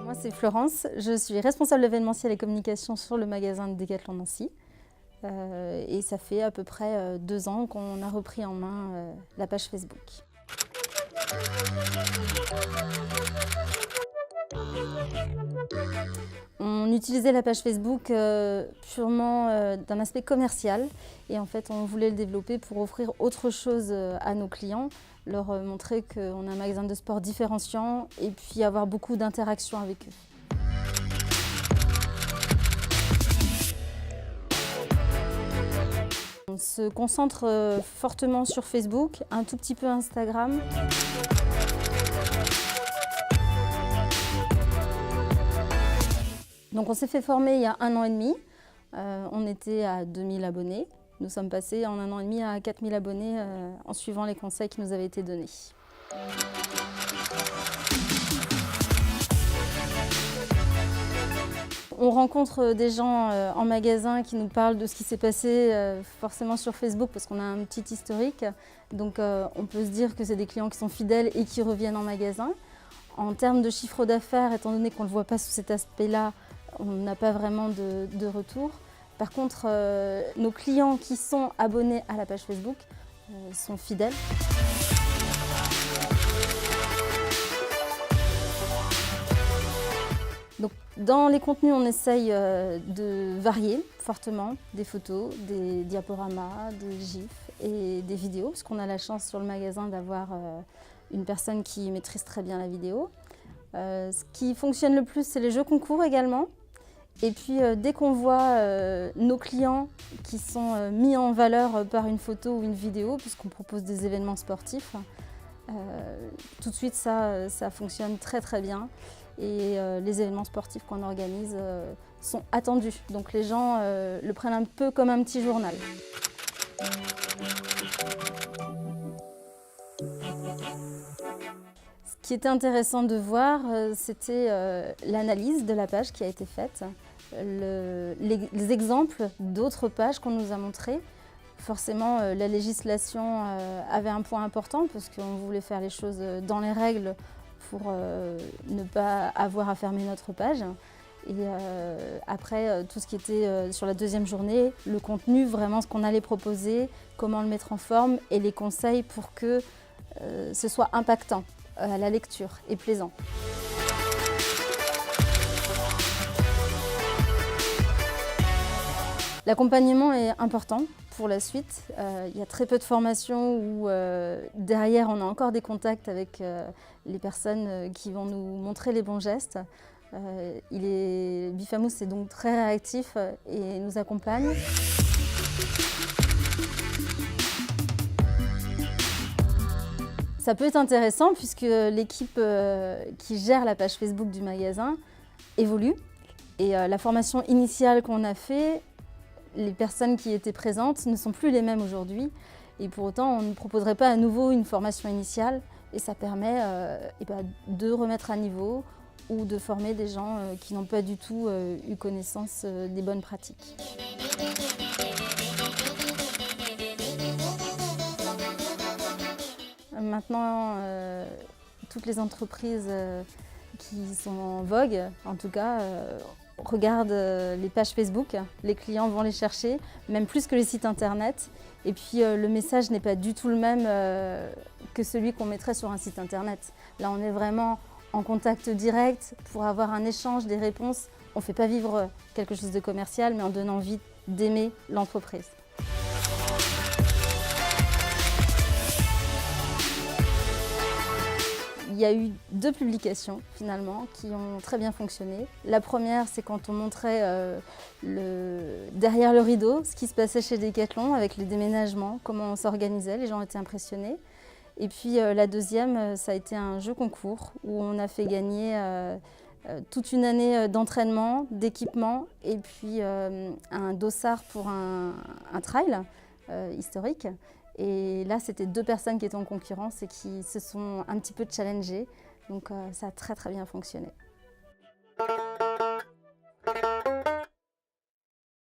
Moi, c'est Florence. Je suis responsable événementiel et communication sur le magasin de Decathlon Nancy. Et ça fait à peu près 2 ans qu'on a repris en main la page Facebook. On utilisait la page Facebook purement d'un aspect commercial et en fait on voulait le développer pour offrir autre chose à nos clients, leur montrer qu'on a un magasin de sport différenciant et puis avoir beaucoup d'interactions avec eux. On se concentre fortement sur Facebook, un tout petit peu Instagram. Donc on s'est fait former il y a 1 an et demi. On était à 2000 abonnés. Nous sommes passés en 1 an et demi à 4000 abonnés en suivant les conseils qui nous avaient été donnés. On rencontre des gens en magasin qui nous parlent de ce qui s'est passé forcément sur Facebook parce qu'on a un petit historique. Donc on peut se dire que c'est des clients qui sont fidèles et qui reviennent en magasin. En termes de chiffre d'affaires, étant donné qu'on ne le voit pas sous cet aspect-là, on n'a pas vraiment de retour. Par contre, nos clients qui sont abonnés à la page Facebook sont fidèles. Donc, dans les contenus, on essaye de varier fortement des photos, des diaporamas, des gifs et des vidéos, parce qu'on a la chance sur le magasin d'avoir une personne qui maîtrise très bien la vidéo. Ce qui fonctionne le plus, c'est les jeux concours également. Et puis dès qu'on voit nos clients qui sont mis en valeur par une photo ou une vidéo, puisqu'on propose des événements sportifs, tout de suite ça fonctionne très très bien. Et les événements sportifs qu'on organise sont attendus. Donc les gens le prennent un peu comme un petit journal. Ce qui était intéressant de voir, c'était l'analyse de la page qui a été faite, les exemples d'autres pages qu'on nous a montrées. Forcément, la législation avait un point important parce qu'on voulait faire les choses dans les règles pour ne pas avoir à fermer notre page. Et après, tout ce qui était sur la deuxième journée, le contenu, vraiment ce qu'on allait proposer, comment le mettre en forme et les conseils pour que ce soit impactant à la lecture et plaisant. L'accompagnement est important pour la suite. Il y a très peu de formations où derrière on a encore des contacts avec les personnes qui vont nous montrer les bons gestes. Bifamous est donc très réactif et nous accompagne. Ça peut être intéressant puisque l'équipe qui gère la page Facebook du magasin évolue. Et la formation initiale qu'on a faite, les personnes qui étaient présentes ne sont plus les mêmes aujourd'hui. Et pour autant, on ne proposerait pas à nouveau une formation initiale. Et ça permet de remettre à niveau ou de former des gens qui n'ont pas du tout eu connaissance des bonnes pratiques. Maintenant, toutes les entreprises qui sont en vogue, en tout cas, regardent les pages Facebook. Les clients vont les chercher, même plus que les sites internet. Et puis le message n'est pas du tout le même que celui qu'on mettrait sur un site internet. Là, on est vraiment en contact direct pour avoir un échange, des réponses. On ne fait pas vivre quelque chose de commercial, mais on donne envie d'aimer l'entreprise. Il y a eu 2 publications finalement qui ont très bien fonctionné. La première, c'est quand on montrait derrière le rideau ce qui se passait chez Decathlon avec les déménagements, comment on s'organisait, les gens étaient impressionnés. Et puis la deuxième, ça a été un jeu concours où on a fait gagner toute une année d'entraînement, d'équipement et puis un dossard pour un trail historique. Et là, c'était 2 personnes qui étaient en concurrence et qui se sont un petit peu challengées. Donc ça a très très bien fonctionné.